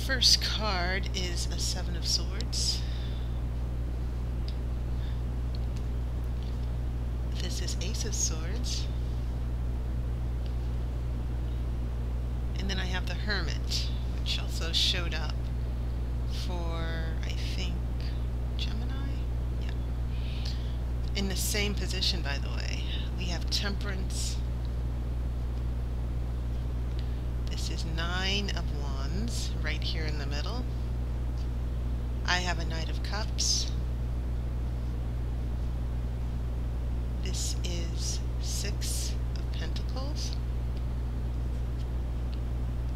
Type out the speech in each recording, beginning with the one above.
first card is a Seven of Swords. This is Ace of Swords. And then I have the Hermit, which also showed up for, I think, Gemini? Yeah. In the same position, by the way. We have Temperance. This is Nine of Wands, right here in the middle. I have a Knight of Cups. This is Six of Pentacles.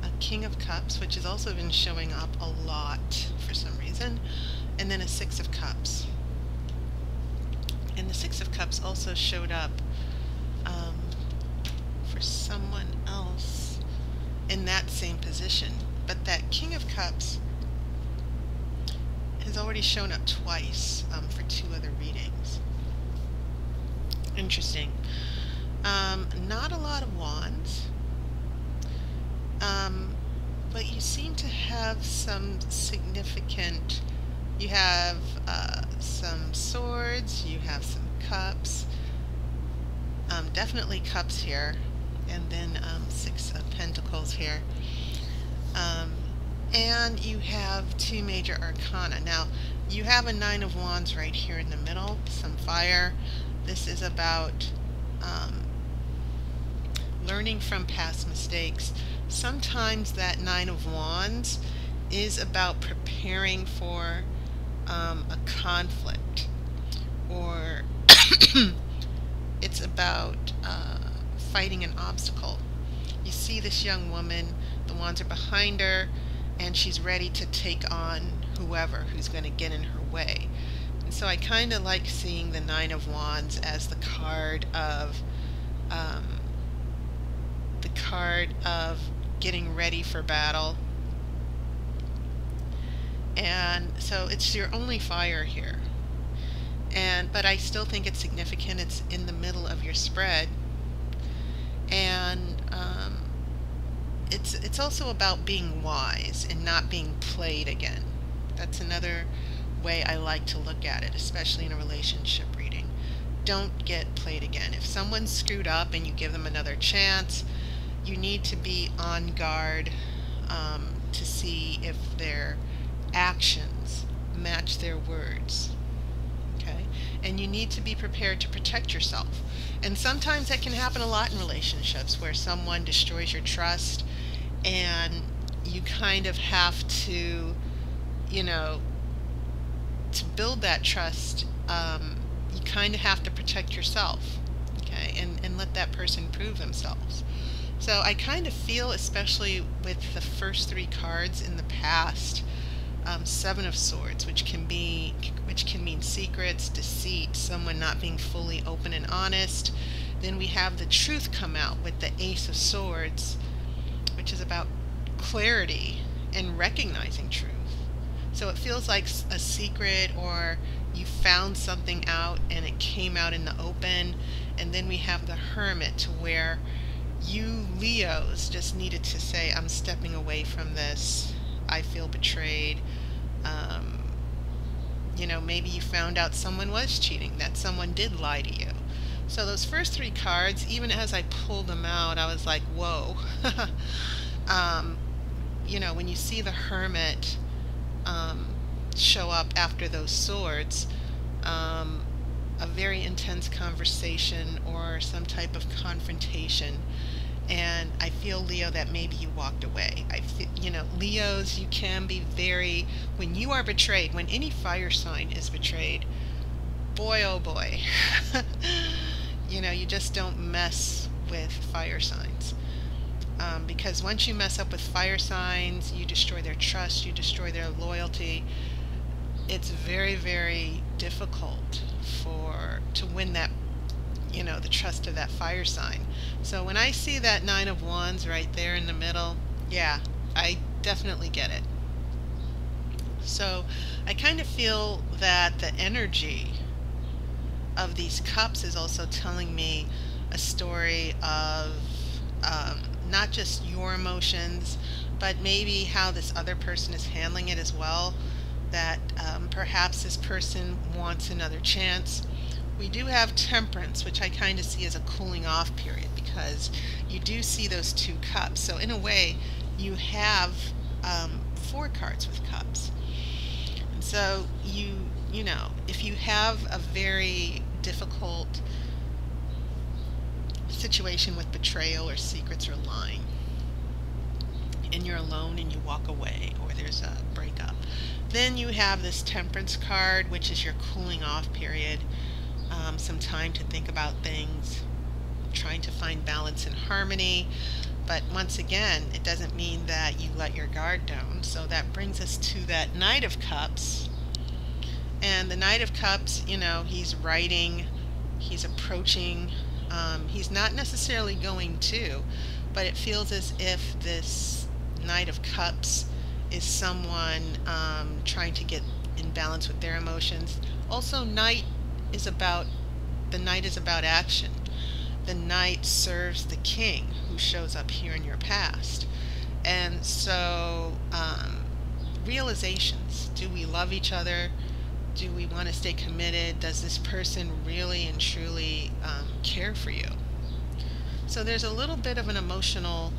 A King of Cups, which has also been showing up a lot for some reason. And then a Six of Cups. And the Six of Cups also showed up for someone else in that same position. But that King of Cups has already shown up twice for two other readings. Interesting. Not a lot of wands, but you seem to have some significant, you have some swords, you have some cups, definitely cups here, and then Six of Pentacles here. And you have two major arcana. Now, you have a Nine of Wands right here in the middle, some fire. This is about learning from past mistakes. Sometimes that Nine of Wands is about preparing for a conflict, or it's about fighting an obstacle. You see this young woman, the wands are behind her, and she's ready to take on who's going to get in her way. And so I kind of like seeing the Nine of Wands as the card of getting ready for battle. And so it's your only fire here. But I still think it's significant. It's in the middle of your spread. And it's also about being wise and not being played again. That's another way I like to look at it, especially in a relationship reading. Don't get played again. If someone's screwed up and you give them another chance, you need to be on guard to see if their actions match their words. Okay? And you need to be prepared to protect yourself. And sometimes that can happen a lot in relationships, where someone destroys your trust and you kind of have to, to build that trust, you kind of have to protect yourself, okay, and let that person prove themselves. So I kind of feel, especially with the first three cards in the past, Seven of Swords, which can mean secrets, deceit, someone not being fully open and honest. Then we have the Truth come out with the Ace of Swords, which is about clarity and recognizing truth. So it feels like a secret, or you found something out and it came out in the open. And then we have the Hermit, to where you Leos just needed to say, I'm stepping away from this. I feel betrayed. Maybe you found out someone was cheating, that someone did lie to you. So those first three cards, even as I pulled them out, I was like, whoa. When you see the Hermit show up after those swords, a very intense conversation or some type of confrontation. And I feel, Leo, that maybe you walked away. I feel, Leos, you can be very, when you are betrayed, when any fire sign is betrayed, boy, oh boy, you just don't mess with fire signs. Because once you mess up with fire signs, you destroy their trust, you destroy their loyalty. It's very, very difficult to win that, the trust of that fire sign. So when I see that Nine of Wands right there in the middle, yeah, I definitely get it. So I kind of feel that the energy of these cups is also telling me a story of not just your emotions, but maybe how this other person is handling it as well, that perhaps this person wants another chance. We do have temperance, which I kind of see as a cooling off period, because you do see those 2 cups. So in a way, you have 4 cards with cups. And so you know, if you have a very difficult situation with betrayal or secrets or lying, and you're alone and you walk away, or there's a breakup, then you have this temperance card, which is your cooling off period. Some time to think about things, trying to find balance and harmony. But once again, it doesn't mean that you let your guard down. So that brings us to that Knight of Cups. And the Knight of Cups, you know, he's writing, he's approaching, he's not necessarily going to, but it feels as if this Knight of Cups is someone trying to get in balance with their emotions. Also, the Knight is about action. The Knight serves the King, who shows up here in your past. And so, realizations. Do we love each other? Do we want to stay committed? Does this person really and truly care for you? So there's a little bit of an emotional,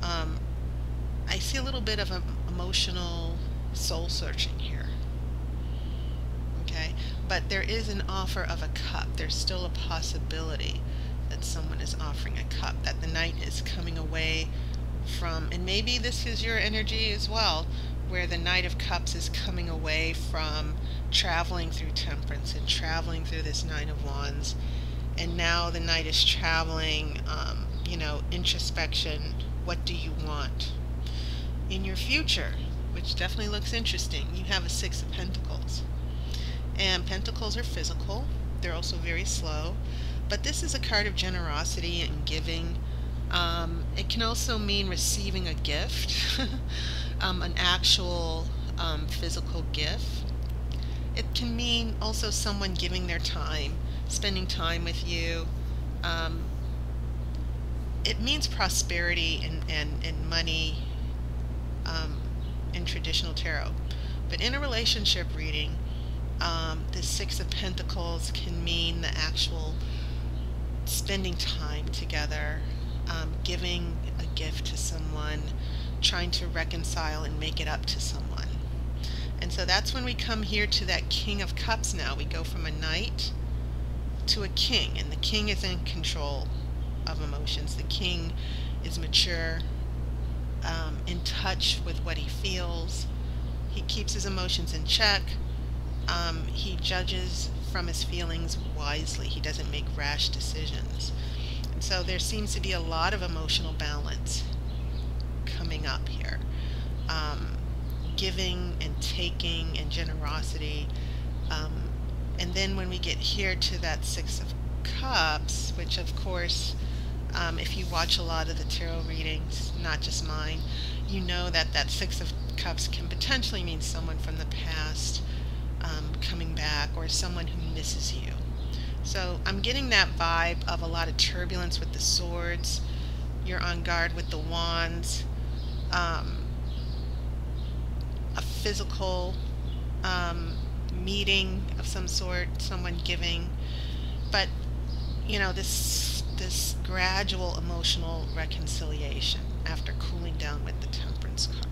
I see a little bit of an emotional soul searching here. Okay, but there is an offer of a cup. There's still a possibility that someone is offering a cup, that the Knight is coming away from, and maybe this is your energy as well, where the Knight of Cups is coming away from traveling through temperance and traveling through this Nine of Wands, and now the Knight is traveling, you know, introspection. What do you want in your future? Which definitely looks interesting. You have a 6 of Pentacles. And Pentacles are physical. They're also very slow. But this is a card of generosity and giving. It can also mean receiving a gift, an actual physical gift. It can mean also someone giving their time, spending time with you. It means prosperity and money in traditional tarot. But in a relationship reading, the 6 of Pentacles can mean the actual spending time together, giving a gift to someone, trying to reconcile and make it up to someone. And so that's when we come here to that King of Cups now. We go from a Knight to a King, and the King is in control of emotions. The King is mature, in touch with what he feels. He keeps his emotions in check. He judges from his feelings wisely. He doesn't make rash decisions. And so there seems to be a lot of emotional balance coming up here. Giving and taking and generosity. And then when we get here to that 6 of Cups, which of course, if you watch a lot of the tarot readings, not just mine, you know that that 6 of Cups can potentially mean someone from the past coming back, or someone who misses you. So I'm getting that vibe of a lot of turbulence with the swords. You're on guard with the wands. A physical meeting of some sort, someone giving, but you know, this gradual emotional reconciliation after cooling down with the Temperance card.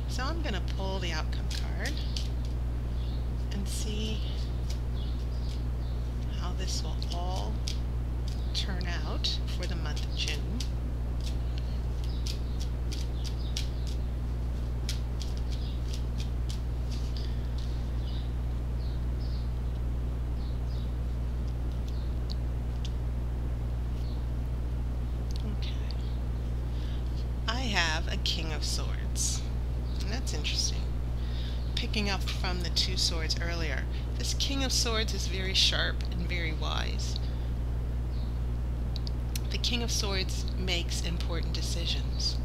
So I'm going to pull the outcome card and see how this will all turn out for the month of June. I have a King of Swords, and that's interesting. Picking up from the 2 swords earlier, this King of Swords is very sharp and very wise. The King of Swords makes important decisions,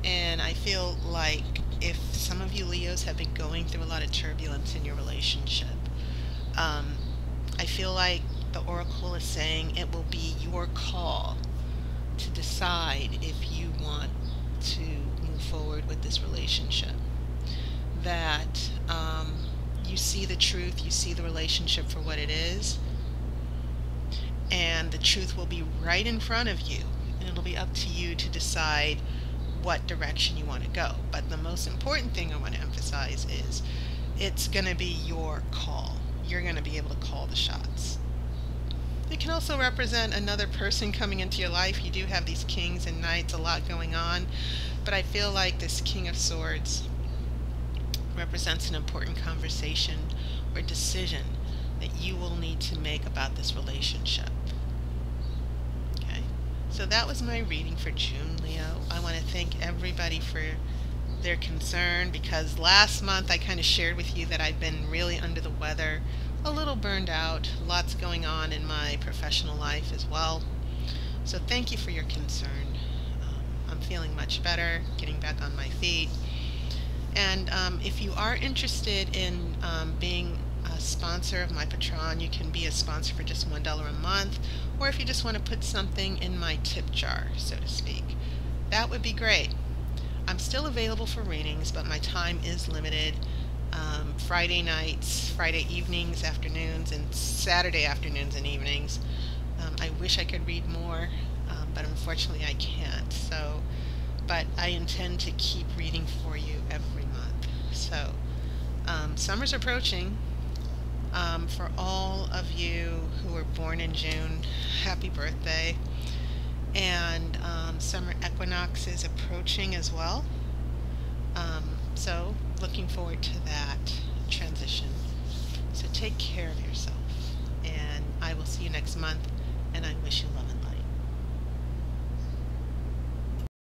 and I feel like if some of you Leos have been going through a lot of turbulence in your relationship, I feel like the Oracle is saying it will be your call to decide if you want to move forward with this relationship. That you see the truth, you see the relationship for what it is, and the truth will be right in front of you, and it'll be up to you to decide what direction you want to go. But the most important thing I want to emphasize is it's going to be your call. You're going to be able to call the shots. It can also represent another person coming into your life. You do have these kings and knights, a lot going on, but I feel like this King of Swords represents an important conversation or decision that you will need to make about this relationship. Okay, so that was my reading for June, Leo. I want to thank everybody for their concern, because last month I kind of shared with you that I've been really under the weather, a little burned out, lots going on in my professional life as well. So thank you for your concern. I'm feeling much better, getting back on my feet. And if you are interested in being a sponsor of my Patreon, you can be a sponsor for just $1 a month, or if you just want to put something in my tip jar, so to speak, that would be great. I'm still available for readings, but my time is limited. Friday nights, Friday evenings, afternoons, and Saturday afternoons and evenings. I wish I could read more, but unfortunately I can't. But I intend to keep reading for you every month. So summer's approaching. For all of you who were born in June, happy birthday. And summer equinox is approaching as well. So looking forward to that transition. So take care of yourself, and I will see you next month, and I wish you love and